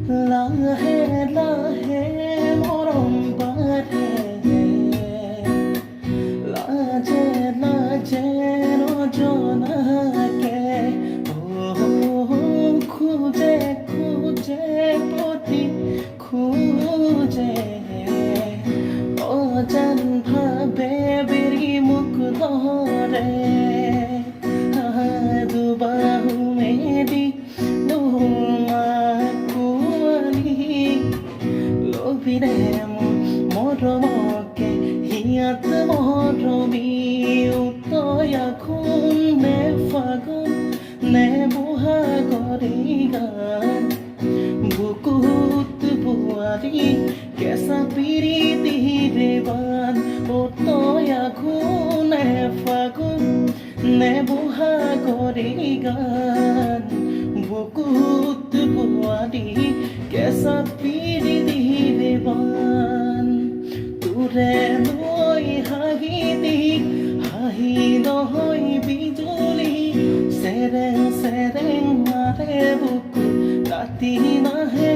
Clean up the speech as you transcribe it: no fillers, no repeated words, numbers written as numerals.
লাহে লাহে মৰম বাঢ়ে লাজে লাজে নজনাকে খোজে খোজে প্ৰতি খোজে অজান ভাৱে বেৰি মুখ ধৰে দুবাহু মেলি লভিৰে মৰমকে হিয়াত মৰমী উতয়া খুন নে ফাগুন নে বহাগৰী গান বুকুত বোৱাৰী কেঁচা পিৰিতিৰে বান উতয়া খুন নে ফাগুন নে বহাগৰী গান বুকুত বোৱাৰী কেঁচা পিৰিতিৰে বান তোৰে লৈ হাঁহি নহয় বিজুলী চেৰেং চেৰেং মাৰে বুকু ৰাতি নাহে